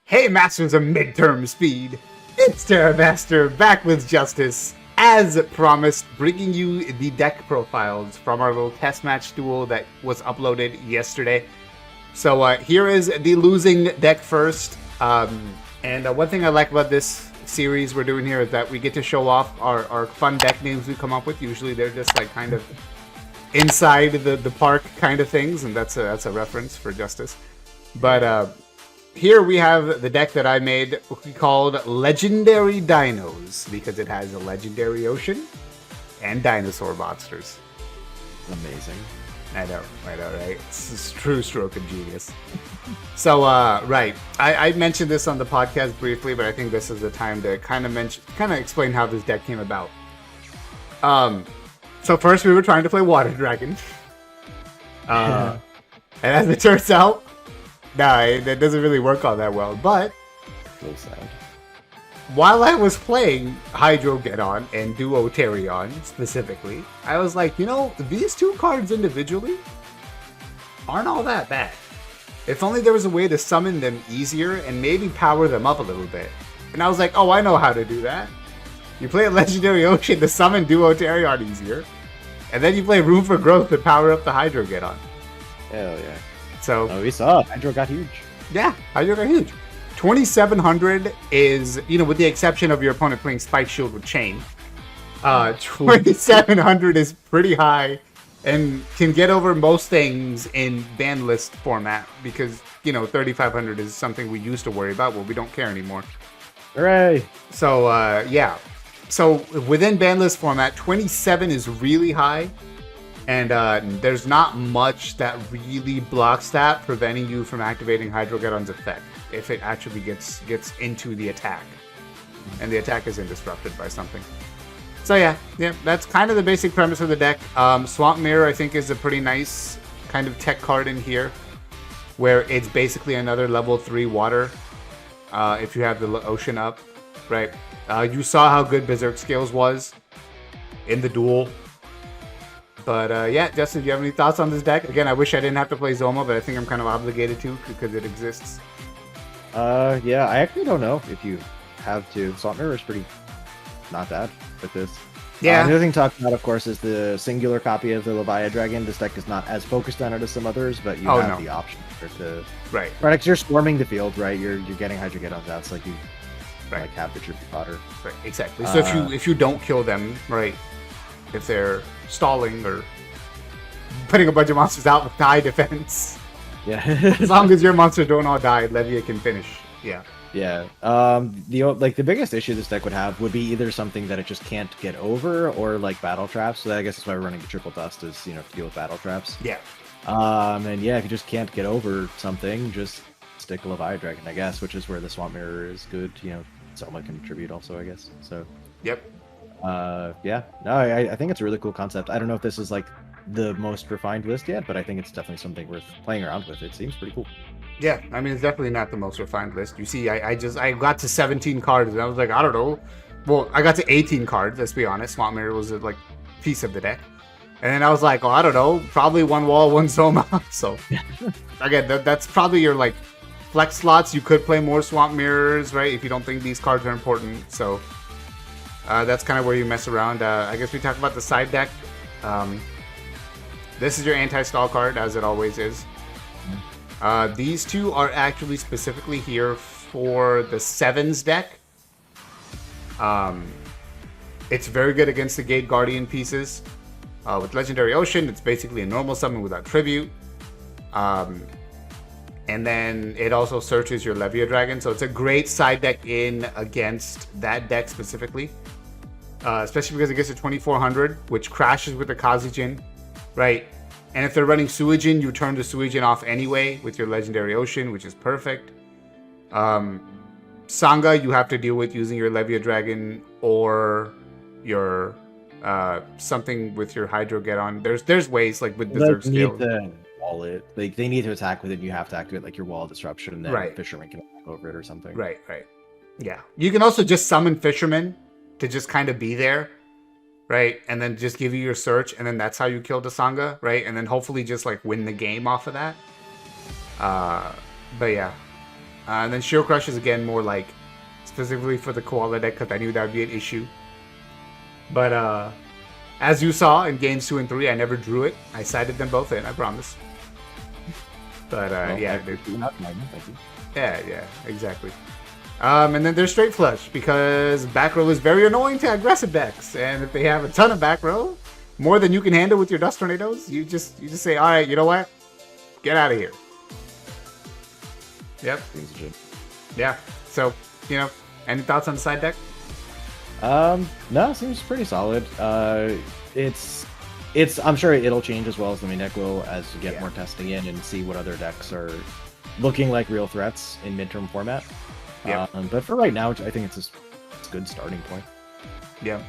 Hey, masters of midterm speed! It's Terramaster back with Justice, as promised, bringing you the deck profiles from our little test match duel that was uploaded yesterday. So here is the losing deck first. And one thing I like about this series we're doing here is that we get to show off our fun deck names we come up with. Usually they're just like kind of inside the park kind of things, and that's a reference for Justice. But here we have the deck that I made called Legendary Dinos, because it has a legendary ocean and dinosaur monsters. Amazing. I know, right? It's a true stroke of genius. So, right. I mentioned this on the podcast briefly, but I think this is the time to kind of explain how this deck came about. So first we were trying to play Water Dragon. And as it turns out, that doesn't really work all that well. But So sad. while I was playing Hydrogeddon and Duoterion specifically, I was like, these two cards individually aren't all that bad. If only there was a way to summon them easier and maybe power them up a little bit. And I was like, oh, I know how to do that. You play a Legendary Ocean to summon Duoterion easier. And then you play Room for Growth to power up the Hydrogeddon. Hell yeah. So we saw Hydro got huge. yeah, Hydro got huge. 2,700 is, with the exception of your opponent playing Spike Shield with Chain. 2,700 is pretty high and can get over most things in ban list format because, 3,500 is something we used to worry about. Well, we don't care anymore. Hooray! So, yeah. So within ban list format, 27 is really high. And there's not much that really blocks that, preventing you from activating Hydrogeddon's effect if it actually gets into the attack. And the attack isn't disrupted by something. So yeah, that's kind of the basic premise of the deck. Swamp Mirror, I think, is a pretty nice kind of tech card in here, where it's basically another level 3 water if you have the ocean up, right? You saw how good Berserk Scales was in the duel. But yeah, Justin, do you have any thoughts on this deck? Again, I wish I didn't have to play Zoma, but I think I'm kind of obligated to because it exists. Yeah, I actually don't know if you have to. Swamp Mirror is pretty not bad with this. Yeah. The other thing to talk about, of course, is the singular copy of the Leviathan Dragon. This deck is not as focused on it as some others, but you have the option to right. Because you're swarming the field, right? You're getting Hydrogeddons out, so like you like have the tribute fodder. Right, exactly. So if you don't kill them, right, if they're stalling or putting a bunch of monsters out with high defense, yeah, as long as your monsters don't all die, Levia can finish. Yeah. Yeah. The biggest issue this deck would have would be either something that it just can't get over, or like battle traps. So I guess that's why we're running the triple dust, is to deal with battle traps. Yeah. And yeah, if you just can't get over something, just stick a Leviathan Dragon, I guess, which is where the Swamp Mirror is good. Selma can contribute also, I guess. So. Yep. Yeah. No, I think it's a really cool concept. I don't know if this is like the most refined list yet, but I think it's definitely something worth playing around with. It seems pretty cool. Yeah, I mean, it's definitely not the most refined list. You see, I got to 17 cards, and I was like, I don't know. Well, I got to 18 cards, let's be honest. Swamp Mirror was a piece of the deck. And then I was like, I don't know, probably one wall, one Zoma. So, again, that's probably your, flex slots. You could play more Swamp Mirrors, right, if you don't think these cards are important. So, that's kind of where you mess around. I guess we talk about the side deck. This is your anti-stall card, as it always is. These two are actually specifically here for the Sevens deck. It's very good against the Gate Guardian pieces. With Legendary Ocean, it's basically a normal summon without tribute. And then it also searches your Levia Dragon, so it's a great side deck in against that deck specifically. Especially because it gets to 2,400, which crashes with the Kazijin, right? And if they're running Suijin, you turn the Suijin off anyway with your Legendary Ocean, which is perfect. Sangha, you have to deal with using your Levia Dragon or your something with your Hydrogeddon. There's ways with Berserk Scale. Wall it. They need to attack with it. You have to activate your Wall Disruption, and then Fisherman can attack over it or something. Right. Yeah. You can also just summon Fisherman to just kind of be there, right? And then just give you your search, and then that's how you kill the Sangha, right? And then hopefully just win the game off of that. But yeah. And then Shield Crush is again more like specifically for the Koala deck because I knew that would be an issue. But as you saw in games 2 and 3, I never drew it. I sided them both in, I promise. But well, yeah, yeah, exactly. And then there's Straight Flush because back row is very annoying to aggressive decks, and if they have a ton of back row, more than you can handle with your Dust Tornadoes, you just say, all right, you know what, get out of here. Yep. Yeah. So any thoughts on the side deck? No, seems pretty solid. I'm sure it'll change as well as the main deck will as you get more testing in and see what other decks are looking like real threats in midterm format. Yeah. But for right now, I think it's a good starting point. Yeah.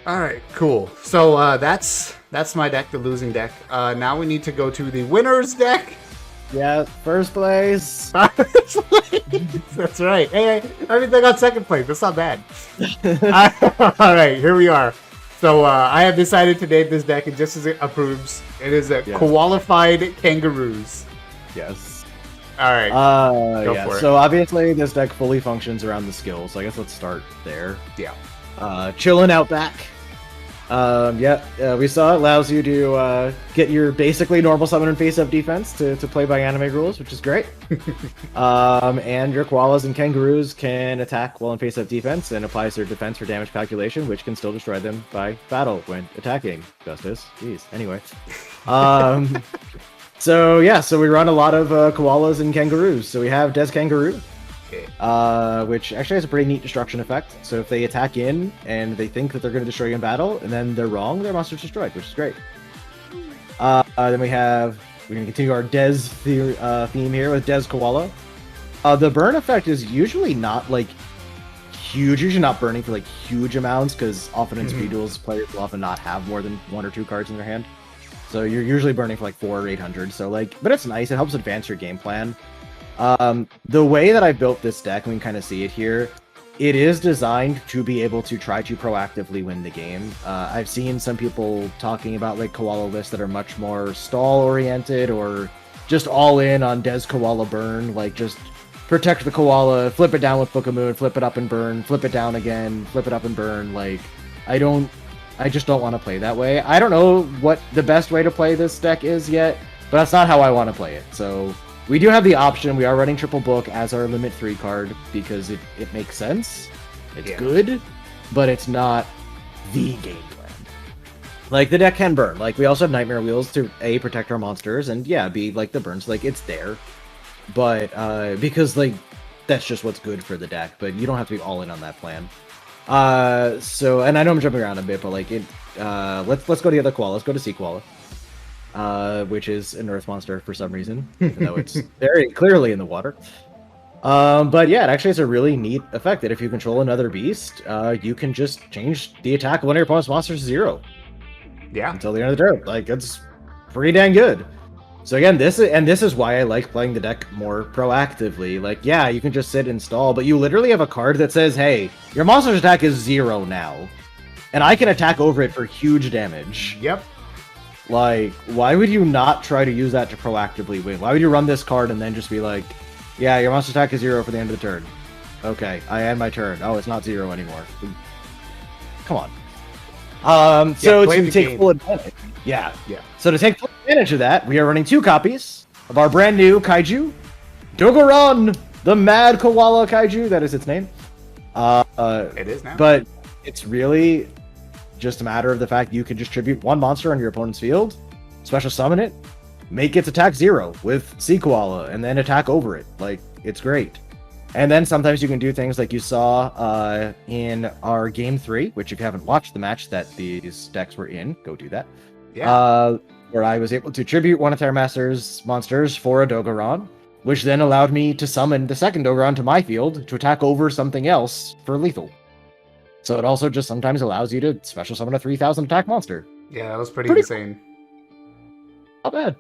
All right, cool. So that's my deck, the losing deck. Now we need to go to the winner's deck. Yeah, first place. That's right. Hey, I mean, they got second place. That's not bad. All right, here we are. So I have decided to name this deck, and just as it approves, it is a Koalified Kangaroos. Yes. All right. Go for it. So obviously this deck fully functions around the skills. So I guess let's start there. Yeah. Chilling Outback. We saw it allows you to get your basically normal summon and face-up defense to play by anime rules, which is great. And your Koalas and Kangaroos can attack while in face-up defense and applies their defense for damage calculation, which can still destroy them by battle when attacking. Justice. Jeez. Anyway. So we run a lot of Koalas and Kangaroos. So we have Des Kangaroo. Which actually has a pretty neat destruction effect. So if they attack in and they think that they're going to destroy you in battle, and then they're wrong, their monster's destroyed, which is great. Then we're going to continue our Des theme here with Des Koala. The burn effect is usually not like huge, usually not burning for like huge amounts, because often in speed duels, players will often not have more than 1 or 2 cards in their hand. So you're usually burning for like 400 or 800. So but it's nice. It helps advance your game plan. The way that I built this deck, and we can kind of see it here, it is designed to be able to try to proactively win the game. I've seen some people talking about like Koala lists that are much more stall oriented or just all in on Des Koala burn, like just protect the Koala, flip it down with Book of Moon, flip it up and burn, flip it down again, flip it up and burn. Like, I just don't want to play that way. I don't know what the best way to play this deck is yet, but that's not how I want to play it. So we do have the option. We are running Triple Book as our Limit 3 card because it makes sense. It's good, but it's not the game plan. Like, the deck can burn. Like, we also have Nightmare Wheels to, A, protect our monsters, and, yeah, B, like, the burns. Like, it's there. But, because, like, that's just what's good for the deck, but you don't have to be all in on that plan. So, and I know I'm jumping around a bit, but, like, let's go to the other Koala. Let's go to Sea Koala. Which is an earth monster for some reason, even though it's very clearly in the water. But yeah, it actually has a really neat effect that if you control another beast, you can just change the attack of one of your opponent's monsters to 0. Yeah. Until the end of the turn. Like, it's pretty dang good. So again, this is why I like playing the deck more proactively. Like, yeah, you can just sit and stall, but you literally have a card that says, hey, your monster's attack is 0 now. And I can attack over it for huge damage. Yep. Like, why would you not try to use that to proactively win? Why would you run this card and then just be like, yeah, your monster attack is 0 for the end of the turn. Okay, I end my turn. Oh, it's not 0 anymore. Come on. So to take full advantage. Yeah. So to take full advantage of that, we are running 2 copies of our brand new Kaiju, Dogoran, the Mad Koala Kaiju. That is its name. It is now. But it's really just a matter of the fact you can just tribute 1 monster on your opponent's field, special summon it, make its attack 0 with Sea Koala, and then attack over it. Like, it's great. And then sometimes you can do things like you saw in our Game 3, which if you haven't watched the match that these decks were in, go do that. Yeah. Where I was able to tribute one of Terra Master's monsters for a Dogoran, which then allowed me to summon the second Dogoran to my field to attack over something else for lethal. So it also just sometimes allows you to special summon a 3,000 attack monster. Yeah, that was pretty insane. Not bad.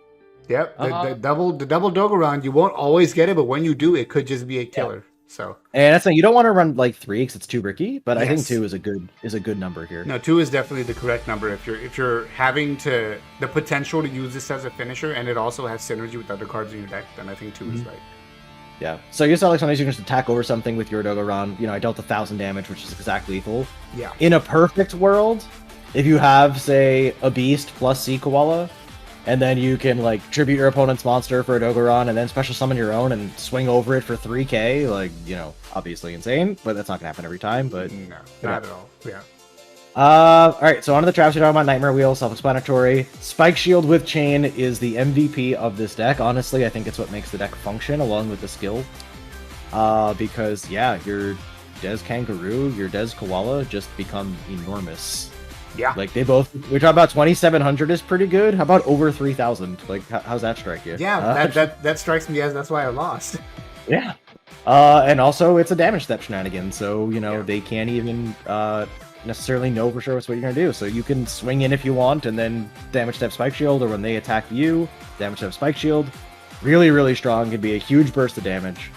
Yep, the double Dogoran, you won't always get it, but when you do, it could just be a killer. So, and that's like, you don't want to run like 3 because it's too bricky, but I think 2 is a good number here. No, 2 is definitely the correct number if you're having the potential to use this as a finisher, and it also has synergy with other cards in your deck. Then I think 2 is right. Yeah. So you saw like sometimes you can just attack over something with your Dogoran. You know, I dealt 1,000 damage, which is exact lethal. Yeah. In a perfect world, if you have, say, a beast plus Sea Koala, and then you can like tribute your opponent's monster for a Dogoran, and then special summon your own and swing over it for 3k, like, you know, obviously insane, but that's not gonna happen every time. But no, not at all. Yeah. Alright, so on to the traps. You're talking about Nightmare Wheel, self-explanatory. Spike Shield with Chain is the MVP of this deck. Honestly, I think it's what makes the deck function, along with the skill. Because, yeah, your Des Kangaroo, your Des Koala just become enormous. Yeah. Like, they both... We're talking about 2,700 is pretty good. How about over 3,000? Like, how's that strike you? Yeah, that strikes me as that's why I lost. Yeah. And also, it's a damage step shenanigan, so, you know, Yeah. they can't even... necessarily know for sure what you're gonna do. So you can swing in if you want, and then damage step Spike Shield, or when they attack you, damage step Spike Shield. Really, really strong. Could be a huge burst of damage.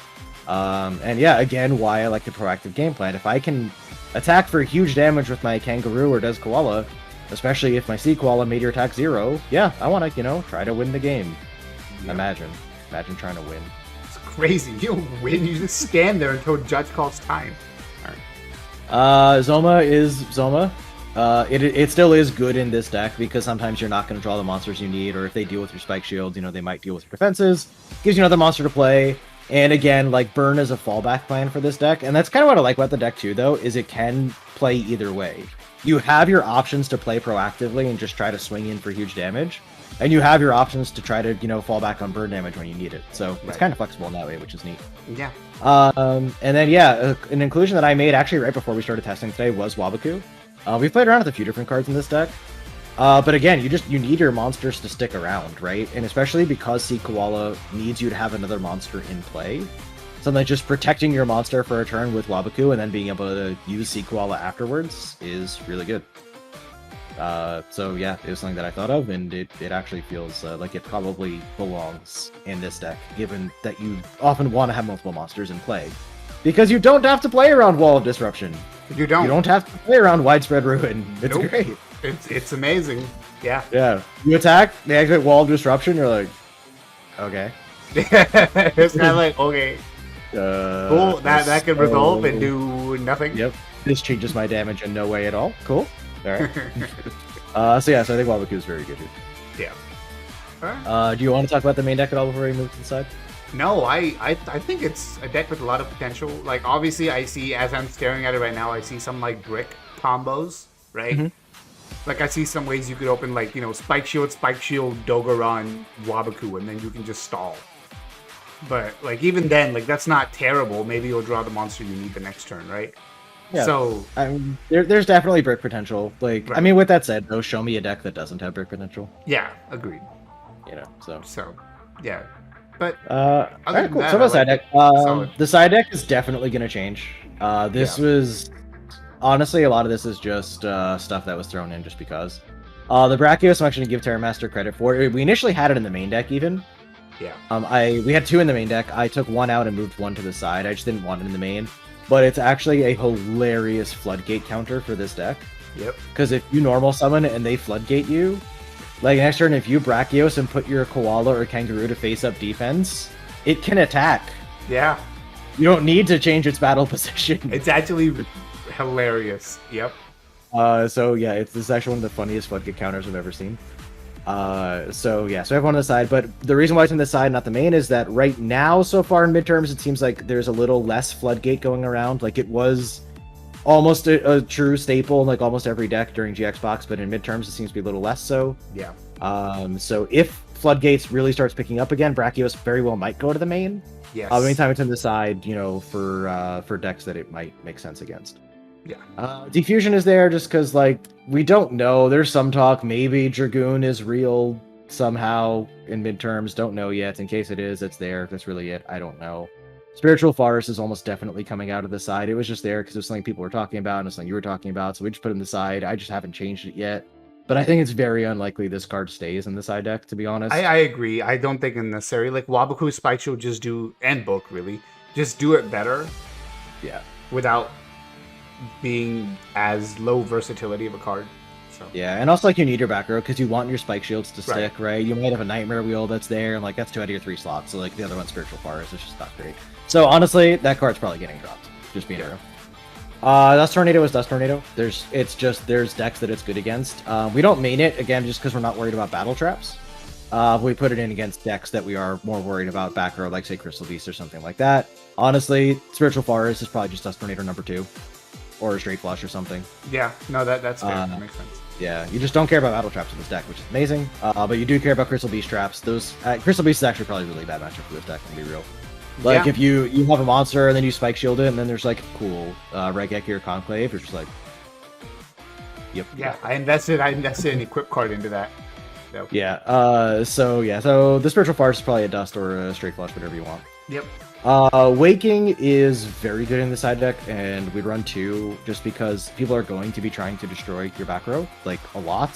And yeah, again, why I like the proactive game plan. If I can attack for huge damage with my Kangaroo or Des Koala, especially if my Sea Koala made your attack 0, yeah, I want to, you know, try to win the game. Yeah. Imagine trying to win. It's crazy. You don't win. You just stand there until Judge calls time. Zoma is Zoma. It still is good in this deck because sometimes you're not going to draw the monsters you need, or if they deal with your Spike Shield, you know, they might deal with your defenses. Gives you another monster to play. And again, like, burn is a fallback plan for this deck. And that's kind of what I like about the deck too, though, is it can play either way. You have your options to play proactively and just try to swing in for huge damage. And you have your options to try to, you know, fall back on burn damage when you need it. So it's kind of flexible in that way, which is neat. Yeah. And then, yeah, an inclusion that I made actually right before we started testing today was Wabaku. We've played around with a few different cards in this deck. But again, you need your monsters to stick around, right? And especially because Sea Koala needs you to have another monster in play. Something like just protecting your monster for a turn with Wabaku and then being able to use Sea Koala afterwards is really good. So yeah, it was something that I thought of, and it actually feels like it probably belongs in this deck, given that you often want to have multiple monsters in play. Because you don't have to play around Wall of Disruption. You don't. You don't have to play around Widespread Ruin. It's great. It's amazing. Yeah. Yeah. You attack, they activate Wall of Disruption, you're like, okay. It's kind of like, okay. Cool, that could resolve and do nothing. Yep. This changes my damage in no way at all. Cool. Alright. So yeah, so I think Wabaku is very good here. Yeah. Alright. Do you want to talk about the main deck at all before we move to the side? No, I think it's a deck with a lot of potential. Like, obviously, I see, as I'm staring at it right now, I see some, like, brick combos, right? Mm-hmm. Like, I see some ways you could open, like, you know, Spike Shield, Dogoran, Wabaku, and then you can just stall. But, like, even then, like, that's not terrible. Maybe you'll draw the monster you need the next turn, right? Yeah. So there's definitely brick potential. Like, right. I mean, with that said, though, show me a deck that doesn't have brick potential. Yeah, agreed. You know, so yeah. But alright, cool. So the side deck. The side deck is definitely going to change. This was honestly a lot of this is just stuff that was thrown in just because. The Brachios I'm actually going to give Terra Master credit for. We initially had it in the main deck even. Yeah. We had 2 in the main deck. I took 1 out and moved 1 to the side. I just didn't want it in the main. But it's actually a hilarious floodgate counter for this deck. Yep. Because if you normal summon and they floodgate you, like next turn, if you Brachios and put your Koala or Kangaroo to face up defense, it can attack. Yeah. You don't need to change its battle position. It's actually hilarious. Yep. So yeah, this is actually one of the funniest floodgate counters I've ever seen. So yeah, so I have one on the side, but the reason why it's on the side, not the main, is that right now, so far in midterms, it seems like there's a little less floodgate going around. Like, it was almost a true staple in like almost every deck during GX box, but in midterms it seems to be a little less so. Yeah. So if floodgates really starts picking up again, Brachios very well might go to the main. Yes. Anytime it's on the side, you know, for decks that it might make sense against. Yeah. Diffusion is there just because, like, we don't know. There's some talk maybe Dragoon is real somehow in midterms. Don't know yet. In case it is, it's there. That's really it. I don't know. Spiritual Forest is almost definitely coming out of the side. It was just there because it was something people were talking about and it's something you were talking about, so we just put it in the side. I just haven't changed it yet. But I think it's very unlikely this card stays in the side deck, to be honest. I agree. I don't think it's necessary. Like, Wabaku, Spike Shield just do, and Book, really, just do it better. Yeah. Without being as low versatility of a card. So Yeah, and also like you need your back row because you want your spike shields to stick, right? You might have a nightmare wheel that's there, and like that's 2 out of your 3 slots. So like the other one's spiritual forest. It's just not great. So honestly, that card's probably getting dropped. Just being real. Dust Tornado is Dust Tornado. There's decks that it's good against. We don't main it again just because we're not worried about battle traps. We put it in against decks that we are more worried about back row, like say Crystal Beast or something like that. Honestly, Spiritual Forest is probably just Dust Tornado number 2. Or a Straight Flush or something. Yeah, no, that's fair. That makes sense. Yeah, you just don't care about battle traps in this deck, which is amazing. But you do care about Crystal Beast traps. Those Crystal Beast is actually probably a really bad matchup for this deck, to be real. Like if you have a monster and then you spike shield it, and then there's like cool Regeki or Conclave, you're just like, yep. Yeah, I invested an equip card into that. So. Yeah. So the Spiritual Forest is probably a Dust or a Straight Flush, whatever you want. Yep. Waking is very good in the side deck, and we run 2 just because people are going to be trying to destroy your back row, like, a lot.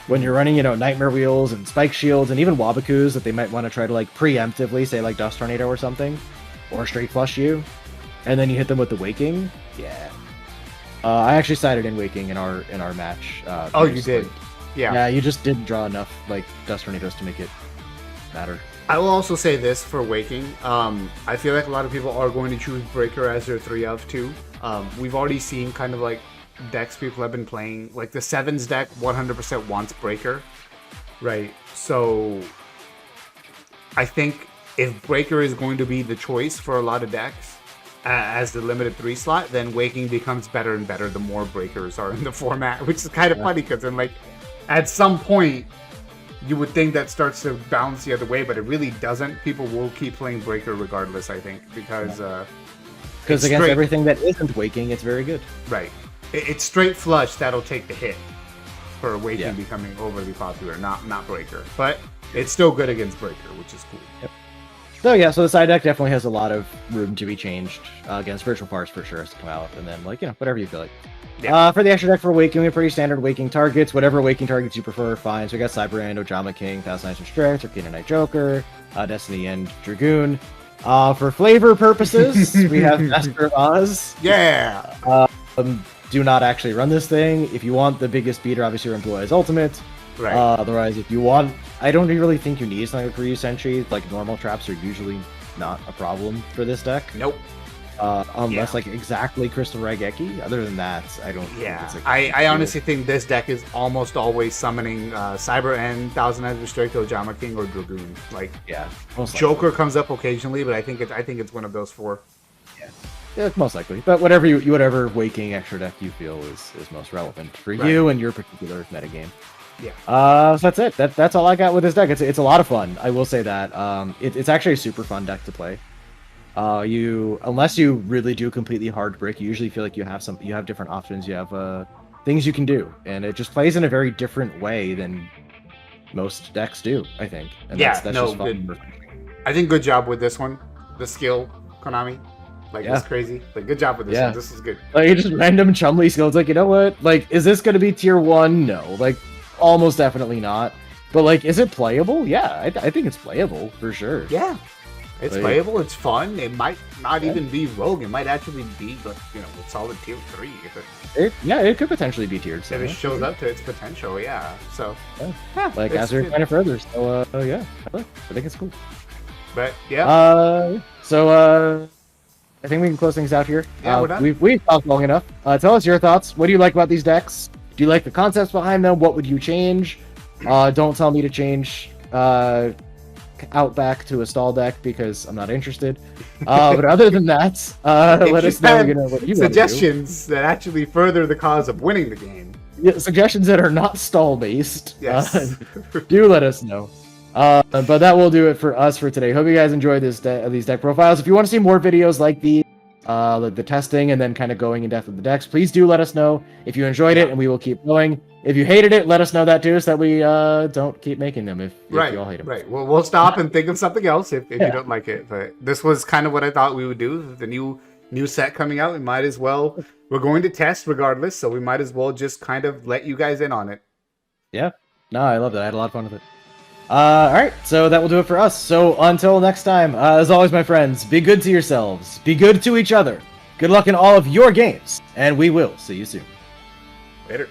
When you're running, Nightmare Wheels and Spike Shields and even Wabakus that they might want to try to, like, preemptively, say, like, Dust Tornado or something, or Straight Flush you, and then you hit them with the Waking, yeah. I actually sided in Waking in our match. Oh, you did? Yeah. Yeah, you just didn't draw enough, like, Dust Tornadoes to make it matter. I will also say this for Waking. I feel like a lot of people are going to choose Breaker as their 3 of 2. We've already seen kind of like decks people have been playing. Like the 7s deck 100% wants Breaker, right? So I think if Breaker is going to be the choice for a lot of decks as the limited 3 slot, then Waking becomes better and better the more Breakers are in the format, which is kind of funny because then like at some point you would think that starts to bounce the other way, but it really doesn't. People will keep playing Breaker regardless, I think, because against everything that isn't Waking, it's very good. Right. It's Straight Flush that'll take the hit for Waking becoming overly popular, not Breaker. But it's still good against Breaker, which is cool. Yep. So the side deck definitely has a lot of room to be changed. Again, Spiritual Forest for sure has to come out, and then whatever you feel like. Yeah. For the extra deck for Waking, we have pretty standard Waking targets. Whatever Waking targets you prefer, fine. So we got Cyber End, Ojama King, Thousand Knights Restrict, Arcana Knight Joker, Destiny End Dragoon. For flavor purposes, we have Master of Oz. Yeah! Do not actually run this thing. If you want the biggest beater, obviously run Blue Eyes Ultimate. Right. Otherwise, if you want... I don't really think you need something like Ryu Sentry. Like, normal traps are usually not a problem for this deck. Nope. Unless like exactly Crystal Raigeki. Other than that, I don't. Yeah, I honestly think this deck is almost always summoning Cyber End, Thousand Knights Restrict, Ojama King, or Dragoon. Like, yeah, Joker comes up occasionally, but I think it's one of those 4. Yeah, most likely. But whatever Waking extra deck you feel is most relevant for you and your particular metagame. Yeah. So that's it. That's all I got with this deck. It's a lot of fun. I will say that. It's actually a super fun deck to play. Unless you really do completely hard brick, you usually feel like you have different options. You have things you can do, and it just plays in a very different way than most decks do, I think. And that's just fun. Good. I think good job with this one. The skill, Konami. It's crazy. Good job with this one. This is good. Like, just random Chumley skills. Like, you know what? Like, is this gonna be tier 1? No. Like, almost definitely not. But like, is it playable? Yeah, I think it's playable for sure. Yeah. It's playable, it's fun. It might not even be Rogue. It might actually be, a solid tier 3. It could potentially be tiered. If it shows up to its potential, yeah. So, as we're kind of further. So, I think it's cool. But, yeah. I think we can close things out here. Yeah, we're done. We've talked long enough. Tell us your thoughts. What do you like about these decks? Do you like the concepts behind them? What would you change? Don't tell me to change Outback to a stall deck because I'm not interested. But other than that, let us know what you suggestions that actually further the cause of winning the game. Yeah, suggestions that are not stall based. Yes. Do let us know. But that will do it for us for today. Hope you guys enjoyed these deck profiles. If you want to see more videos like these, the testing and then kind of going in depth with the decks, please do let us know if you enjoyed it, and we will keep going. If you hated it, let us know that too, so that we don't keep making them if you all hate them. Right. Well, we'll stop and think of something else if you don't like it. But this was kind of what I thought we would do. The new set coming out, we might as well. We're going to test regardless, so we might as well just kind of let you guys in on it. Yeah. No, I love that. I had a lot of fun with it. All right, so that will do it for us. So until next time, as always, my friends, be good to yourselves, be good to each other. Good luck in all of your games, and we will see you soon. Later.